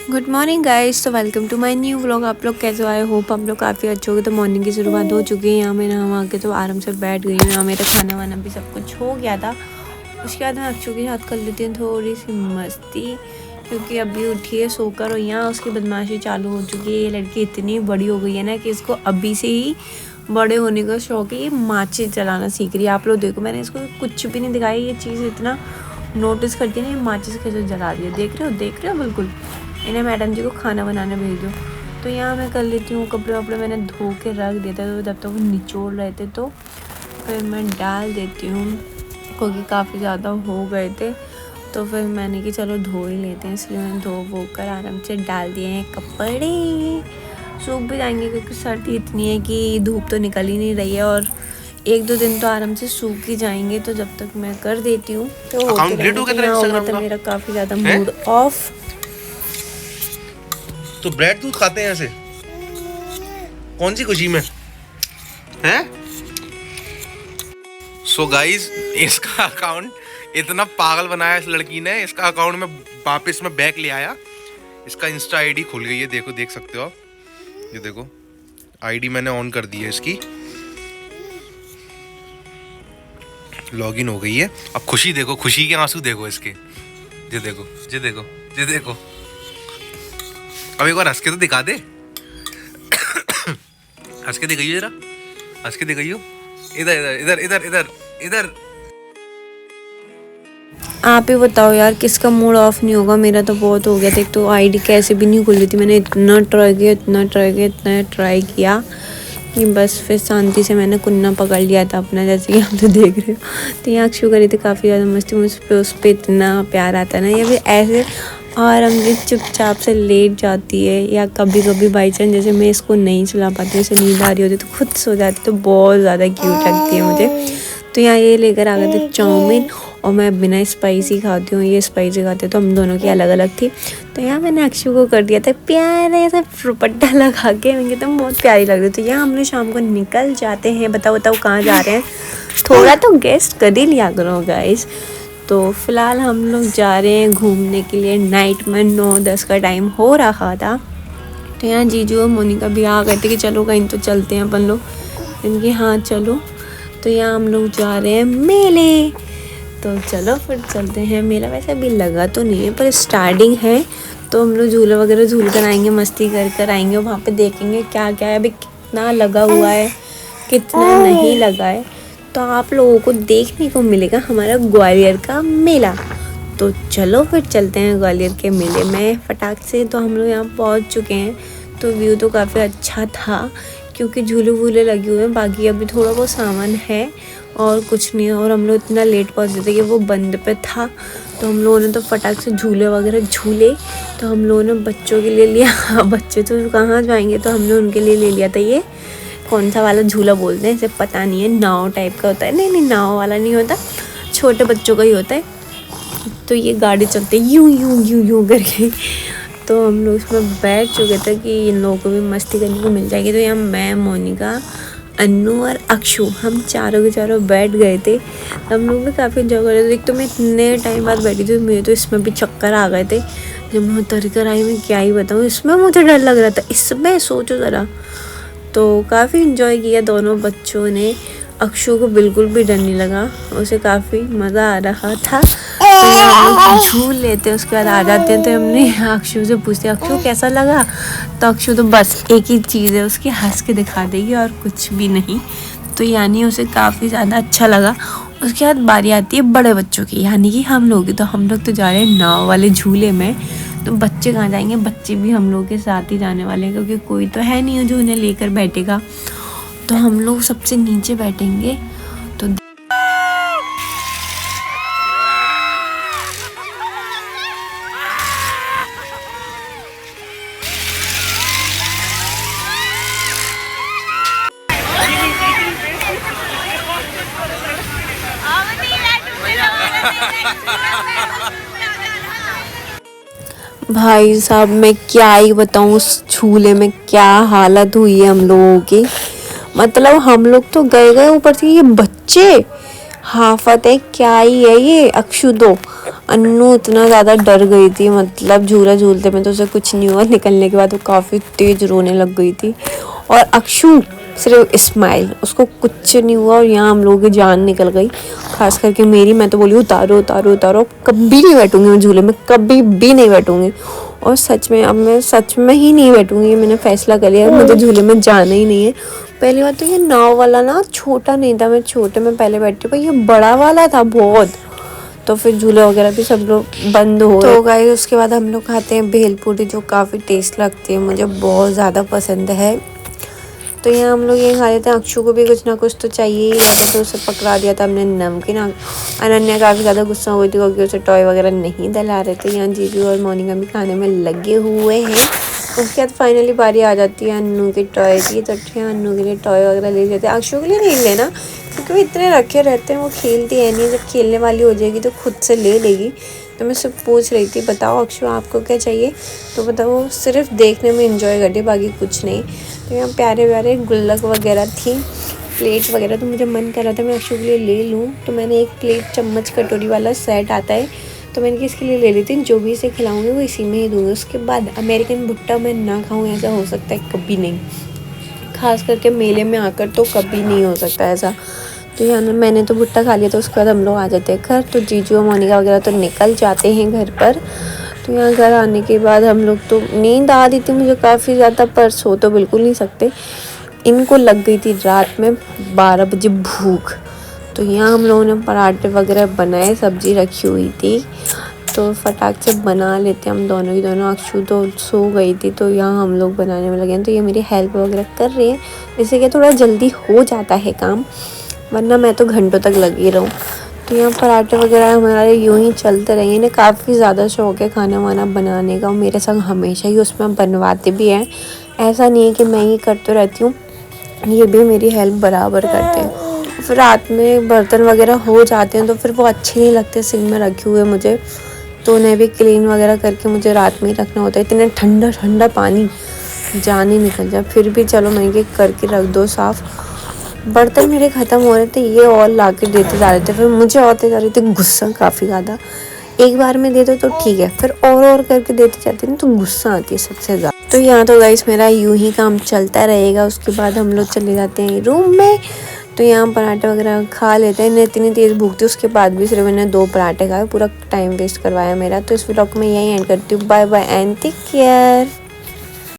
Good morning guys, तो welcome to my new vlog. आप लोग कैसे आए? होप हम लोग काफ़ी अच्छे हो गए। तो मॉर्निंग की शुरुआत हो चुकी है। यहाँ मैं नहा के तो आराम से बैठ गई हूँ। यहाँ मेरा खाना वाना भी सब कुछ हो गया था। उसके बाद मैं अक्षु के साथ कर लेती हूँ थोड़ी सी मस्ती, क्योंकि अभी उठी है सोकर और यहाँ उसकी बदमाशी चालू हो चुकी है। ये लड़की इतनी बड़ी हो गई है ना कि इसको अभी से ही बड़े होने का शौक है। ये माचिस जलाना सीख रही है। आप लोग देखो, मैंने इसको कुछ भी नहीं दिखाई। ये चीज़ इतना नोटिस करती है ना, ये माचिस कैसे जला रही है। देख रहे हो बिल्कुल। इन्हें मैडम जी को खाना बनाने भेज दो। तो यहाँ मैं कर लेती हूँ। कपड़े वपड़े मैंने धो के रख दिया था, तो जब तक वो निचोड़ रहे थे तो फिर मैं डाल देती हूँ, क्योंकि काफ़ी ज़्यादा हो गए थे। तो फिर मैंने कि चलो धो ही लेते हैं, इसलिए मैंने धो वो कर आराम से डाल दिए हैं कपड़े। सूख भी जाएंगे क्योंकि सर्दी इतनी है कि धूप तो निकल ही नहीं रही है, और एक दो दिन तो आराम से सूख ही जाएंगे। तो जब तक मैं कर देती हूँ तो होते रहेंगे। तो यहाँ हुआ था मेरा काफ़ी ज़्यादा मूड ऑफ। तो ब्रेड दूध खाते हैं ऐसे? कौन सी खुशी में हैं? सो गाइस, इसका अकाउंट इतना पागल बनाया इस लड़की ने। इसका अकाउंट में वापस में बैक ले आया। इसका इंस्टा आईडी खुल गई है, देखो, देख सकते हो आप। ये देखो, आईडी मैंने ऑन कर दी है इसकी, लॉगिन हो गई है। अब खुशी देखो, खुशी के आंसू देखो इसके। ये देखो, ये देखो, ये देखो। अब एक बार हंस के तो दिखा दे। हंस के दिखाइयो जरा, हंस के दिखाइयो। इधर इधर इधर इधर इधर। आप ही बताओ यार, किसका मूड ऑफ नहीं होगा? मेरा तो बहुत हो गया था। एक तो आईडी कैसे भी नहीं खुल रही थी। मैंने इतना ट्राई किया कि बस फिर शांति से मैंने कुन्ना पकड़ लिया था अपना, जैसे कि आप तो देख रहे हो। तो यहाँ अक्षु करी थी काफ़ी ज़्यादा मस्ती। मुझ पर उस पर इतना प्यार आता है ना। ये भी ऐसे आराम से चुपचाप से लेट जाती है, या कभी कभी बाई चांस जैसे मैं इसको नहीं चला पाती, उसे नींद आ रही होती तो खुद सो जाती, तो बहुत ज़्यादा क्यूट लगती है मुझे। तो यहाँ ये लेकर आ गए थे चाउमीन, और मैं बिना स्पाइसी खाती हूँ, ये स्पाइसी खाते, तो हम दोनों की अलग अलग थी। तो यहाँ मैंने अक्षु को कर दिया था प्यार, ऐसा दुपट्टा लगा के। मैं तो बहुत प्यारी लग रही। तो यहाँ हम लोग शाम को निकल जाते हैं। बताओ कहाँ जा रहे हैं? थोड़ा तो गेस्ट कर ही लिया करो गाइस। तो फ़िलहाल हम लोग जा रहे हैं घूमने के लिए। नाइट में 9-10 का टाइम हो रहा था। तो यहाँ जीजू और मोनिका भी आ गए थे कि चलो कहीं तो चलते हैं अपन लोग। इनकी हाँ चलो। तो यहाँ हम लोग जा रहे हैं मेले। तो चलो फिर चलते हैं। मेला वैसे अभी लगा तो नहीं है, पर स्टार्टिंग है। तो हम लोग झूला वगैरह झूल कर आएंगे, मस्ती कर कर आएंगे। वहाँ पे देखेंगे क्या क्या है, अभी कितना लगा हुआ है, कितना नहीं लगा है। तो आप लोगों को देखने को मिलेगा हमारा ग्वालियर का मेला। तो चलो फिर चलते हैं ग्वालियर के मेले में फटाक से। तो हम लोग यहाँ पहुँच चुके हैं। तो व्यू तो काफ़ी अच्छा था, क्योंकि झूले वूले लगे हुए हैं। बाकी अभी थोड़ा बहुत सामान है और कुछ नहीं है। और हम लोग इतना लेट पहुँचे थे कि वो बंद पे था। तो हम लोगों ने तो फटाक से झूले वगैरह झूले। तो हम लोगों ने बच्चों के लिए लिया। बच्चे तो कहाँ जाएंगे, तो हमने उनके लिए ले लिया था। ये कौन सा वाला झूला बोलते हैं इसे पता नहीं है, नाव टाइप का होता है। नहीं नाव वाला नहीं होता, छोटे बच्चों का ही होता है। तो ये गाड़ी चलती है यूं यूं यूं यूं करके। तो हम लोग उसमें बैठ चुके थे कि इन लोगों को भी मस्ती करने को मिल जाएगी। तो यहाँ मैं, मोनिका, अन्नू और अक्षु, हम चारों के चारों बैठ गए थे। हम लोग भी काफ़ी एंजॉय कर रहे थे। एक तो मैं इतने टाइम बाद बैठी थी, मेरे तो इसमें भी चक्कर आ गए थे। जब मैं उतर कर आई, मैं क्या ही बताऊँ, इसमें मुझे डर लग रहा था। इसमें सोचो ज़रा। तो काफ़ी इन्जॉय किया दोनों बच्चों ने। अक्षु को बिल्कुल भी डर नहीं लगा, उसे काफ़ी मज़ा आ रहा था। तो हम लोग झूल लेते हैं, उसके बाद आ जाते हैं। तो हमने अक्षु से पूछते अक्षु कैसा लगा? तो अक्षु तो बस एक ही चीज़ है उसकी, हंस के दिखा देगी और कुछ भी नहीं। तो यानी उसे काफ़ी ज़्यादा अच्छा लगा। उसके बाद बारी आती है बड़े बच्चों की, यानी कि हम लोग। तो हम लोग तो जा रहे हैं नाव वाले झूले में। तो बच्चे कहाँ जाएंगे? बच्चे भी हम लोग के साथ ही जाने वाले हैं, क्योंकि कोई तो है नहीं जो उन्हें लेकर बैठेगा। तो हम लोग सबसे नीचे बैठेंगे। तो भाई साहब, मैं क्या ही बताऊँ, उस झूले में क्या हालत हुई है हम लोगों की। मतलब हम लोग तो गए ऊपर से, ये बच्चे हाफत है, क्या ही है ये। अक्षु दो, अन्नू इतना ज़्यादा डर गई थी, मतलब झूला झूलते में तो उसे कुछ नहीं हुआ, निकलने के बाद वो काफ़ी तेज रोने लग गई थी। और अक्षु सिर्फ स्माइल, उसको कुछ नहीं हुआ। और यहाँ हम लोगों की जान निकल गई, खास करके मेरी। मैं तो बोली उतारो उतारो उतारो, कभी नहीं बैठूंगी मैं झूले में, कभी भी नहीं बैठूंगी। और सच में अब मैं सच में ही नहीं बैठूंगी, मैंने फैसला कर लिया, मुझे झूले में जाना ही नहीं है। पहली बात तो ये नाव वाला ना छोटा नहीं था, मैं छोटे में पहले बैठी, पर ये बड़ा वाला था बहुत। तो फिर झूले वगैरह भी सब लोग बंद हो गए। तो गाइस उसके बाद हम लोग खाते हैं भेलपूरी, जो काफ़ी टेस्ट लगती है, मुझे बहुत ज़्यादा पसंद है। तो यहाँ हम लोग ये खा लेते हैं। अक्षु को भी कुछ ना कुछ तो चाहिए ही, वैसे तो उसे पकड़ा दिया था हमने नमकीन। अनन्या काफ़ी ज़्यादा गुस्सा हो गई थी क्योंकि उसे टॉय वगैरह नहीं दिला रहे थे। यहाँ जीजू और मोनिका भी खाने में लगे हुए हैं। उसके बाद फाइनली बारी आ जाती है अन्नू के टॉय की, तो अन्नू के लिए टॉय वगैरह ले लेते हैं। अक्षु के लिए नहीं लेना क्योंकि वो इतने रखे रहते हैं, वो खेलती है नहीं, जब खेलने वाली हो जाएगी तो खुद से ले लेगी। तो मैं सब पूछ रही थी, बताओ अक्षु आपको क्या चाहिए, तो बताओ वो सिर्फ देखने में इंजॉय करती है, बाकी कुछ नहीं। तो यहाँ प्यारे प्यारे गुल्लक वगैरह थी, प्लेट वगैरह, तो मुझे मन कर रहा था मैं अक्षु के लिए ले लूँ। तो मैंने एक प्लेट चम्मच कटोरी वाला सेट आता है, तो मैंने कि इसके लिए ले लेती हूँ, जो भी इसे खिलाऊंगी वो इसी में ही दूँगी। उसके बाद अमेरिकन भुट्टा मैं ना खाऊँ ऐसा हो सकता है कभी नहीं, खास करके मेले में आकर तो कभी नहीं हो सकता ऐसा। तो यहाँ मैंने तो भुट्टा खा लिया, तो उसके बाद हम लोग आ जाते हैं घर। तो जीजू और मोनिका वगैरह तो निकल जाते हैं घर पर। तो यहाँ घर आने के बाद हम लोग, तो नींद आ रही थी मुझे काफ़ी ज़्यादा, पर सो तो बिल्कुल नहीं सकते। इनको लग गई थी रात में 12 बजे भूख। तो यहाँ हम लोगों ने पराठे वगैरह बनाए, सब्जी रखी हुई थी, तो फटाक से बना लेते हम दोनों की दोनों। अक्षु तो सो गई थी, तो यहाँ हम लोग बनाने में लगे हैं। तो ये मेरी हेल्प वगैरह कर रही है, इससे क्या थोड़ा जल्दी हो जाता है काम, वरना मैं तो घंटों तक लगी रहूँ। तो यहाँ पराठे वगैरह हमारे यूँ ही चलते रहे। इन्हें काफ़ी ज़्यादा शौक है खाना वाना बनाने का, मेरे संग हमेशा ही उसमें बनवाते भी हैं। ऐसा नहीं है कि मैं ही करते रहती हूँ, ये भी मेरी हेल्प बराबर करते हैं। फिर रात में बर्तन वगैरह हो जाते हैं तो फिर वो अच्छे नहीं लगते सिंक में रखे हुए मुझे, तो उन्हें भी क्लीन वगैरह करके मुझे रात में ही रखना होता है। इतना ठंडा ठंडा पानी जान ही निकल जाए, फिर भी चलो मैं ये करके रख दो साफ़। बर्तन मेरे ख़त्म हो रहे थे, ये और ला के देते जा रहे थे, फिर मुझे आते जा रहे थे गुस्सा काफ़ी ज़्यादा। एक बार में दे दो तो ठीक है, फिर और करके देते जाते हैं तो गुस्सा आती है सबसे ज़्यादा। तो यहाँ तो गाइस मेरा यूं ही काम चलता रहेगा। उसके बाद हम लोग चले जाते हैं रूम में। तो यहाँ पराठे वगैरह खा लेते हैं। इतनी तेज़ भूख थी, उसके बाद भी सिर्फ मैंने 2 पराठे खाए, पूरा टाइम वेस्ट करवाया मेरा। तो इस व्लॉग में यही एंड करती हूँ। Bye bye and take care.